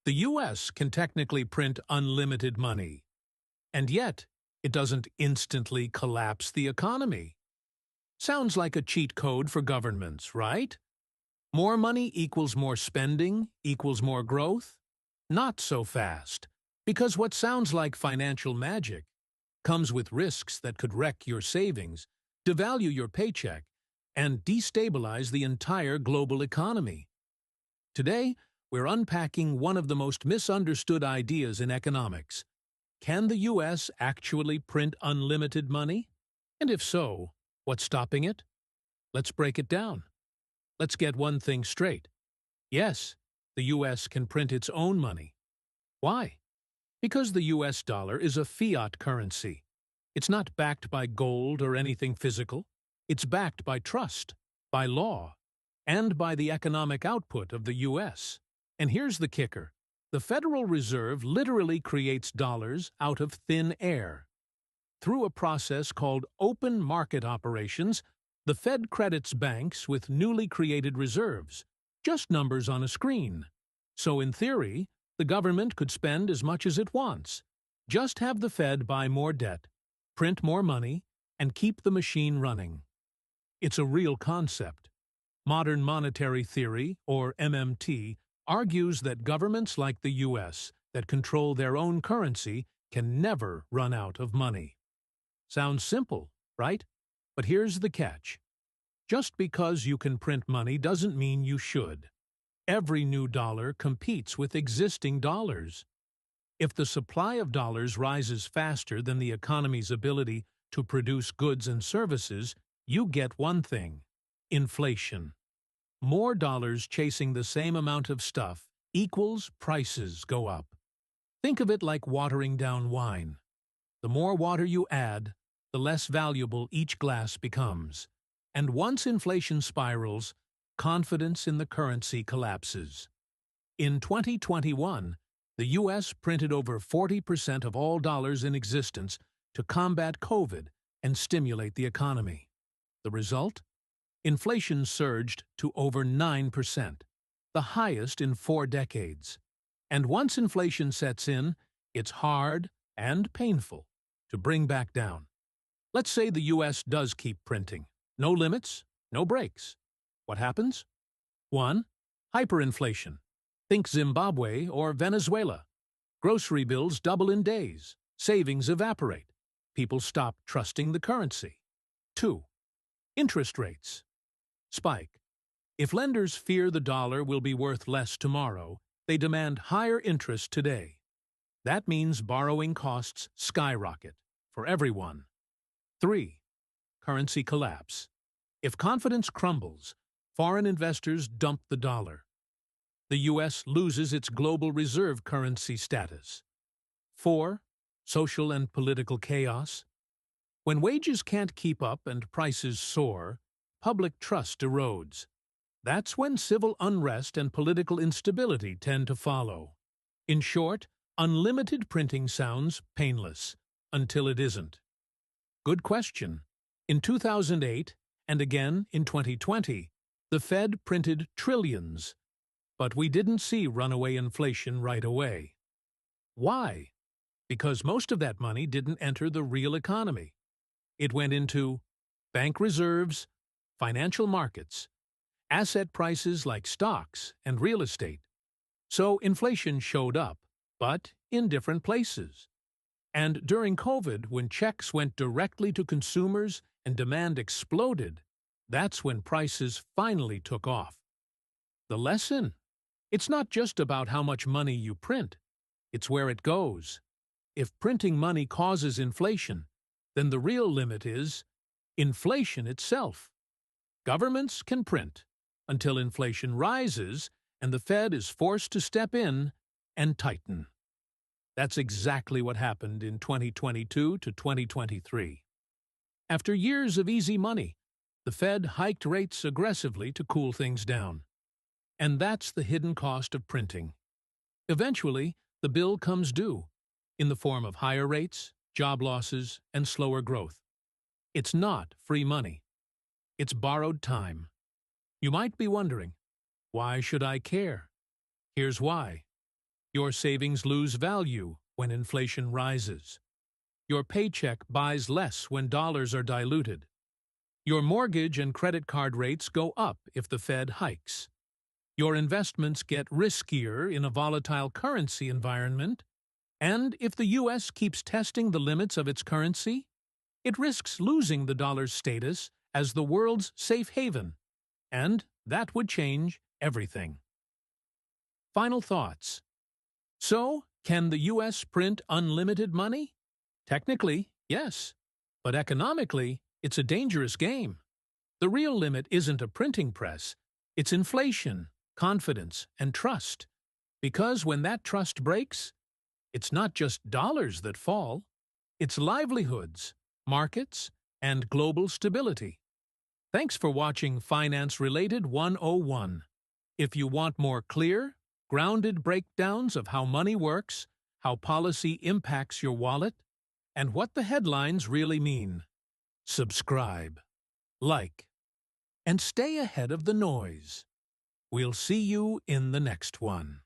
The U.S. can technically print unlimited money, and yet it doesn't instantly collapse the economy. Sounds like a cheat code for governments, right? More money equals more spending equals more growth? Not so fast, because what sounds like financial magic comes with risks that could wreck your savings, devalue your paycheck, and destabilize the entire global economy. Today, we're unpacking one of the most misunderstood ideas in economics. Can the U.S. actually print unlimited money? And if so, what's stopping it? Let's break it down. Let's get one thing straight. Yes, the U.S. can print its own money. Why? Because the U.S. dollar is a fiat currency. It's not backed by gold or anything physical. It's backed by trust, by law, and by the economic output of the U.S. And here's the kicker. The Federal Reserve literally creates dollars out of thin air. Through a process called open market operations, the Fed credits banks with newly created reserves, just numbers on a screen. So in theory, the government could spend as much as it wants. Just have the Fed buy more debt, print more money, and keep the machine running. It's a real concept. Modern monetary theory, or MMT, argues that governments like the U.S. that control their own currency can never run out of money. Sounds simple, right? But here's the catch. Just because you can print money doesn't mean you should. Every new dollar competes with existing dollars. If the supply of dollars rises faster than the economy's ability to produce goods and services, you get one thing: inflation. More dollars chasing the same amount of stuff equals prices go up. Think of it like watering down wine. The more water you add, the less valuable each glass becomes. And once inflation spirals, confidence in the currency collapses. In 2021, the U.S. printed over 40% of all dollars in existence to combat COVID and stimulate the economy. The result? Inflation surged to over 9%, the highest in 4 decades. And once inflation sets in, it's hard and painful to bring back down. Let's say the U.S. does keep printing. No limits, no breaks. What happens? 1. Hyperinflation. Think Zimbabwe or Venezuela. Grocery bills double in days. Savings evaporate. People stop trusting the currency. 2. Interest rates spike. If lenders fear the dollar will be worth less tomorrow, they demand higher interest today. That means borrowing costs skyrocket for everyone. 3. Currency collapse. If confidence crumbles, foreign investors dump the dollar. The U.S. loses its global reserve currency status. 4. Social and political chaos. When wages can't keep up and prices soar, public trust erodes. That's when civil unrest and political instability tend to follow. In short, unlimited printing sounds painless, until it isn't. Good question. In 2008, and again in 2020, the Fed printed trillions, but we didn't see runaway inflation right away. Why? Because most of that money didn't enter the real economy. It went into bank reserves, financial markets, asset prices like stocks and real estate. So inflation showed up, but in different places. And during COVID, when checks went directly to consumers and demand exploded, that's when prices finally took off. The lesson? It's not just about how much money you print. It's where it goes. If printing money causes inflation, then the real limit is inflation itself. Governments can print until inflation rises and the Fed is forced to step in and tighten. That's exactly what happened in 2022 to 2023. After years of easy money, the Fed hiked rates aggressively to cool things down. And that's the hidden cost of printing. Eventually, the bill comes due, in the form of higher rates, job losses, and slower growth. It's not free money. It's borrowed time. You might be wondering, why should I care? Here's why. Your savings lose value when inflation rises. Your paycheck buys less when dollars are diluted. Your mortgage and credit card rates go up if the Fed hikes. Your investments get riskier in a volatile currency environment, and if the U.S. keeps testing the limits of its currency, it risks losing the dollar's status as the world's safe haven, and that would change everything. Final thoughts. So, can the U.S. print unlimited money? Technically, yes, but economically, it's a dangerous game. The real limit isn't a printing press, it's inflation, confidence, and trust. Because when that trust breaks, it's not just dollars that fall, it's livelihoods, markets, and global stability. Thanks for watching Finance Related 101. If you want more clear, grounded breakdowns of how money works, how policy impacts your wallet, and what the headlines really mean, subscribe, like, and stay ahead of the noise. We'll see you in the next one.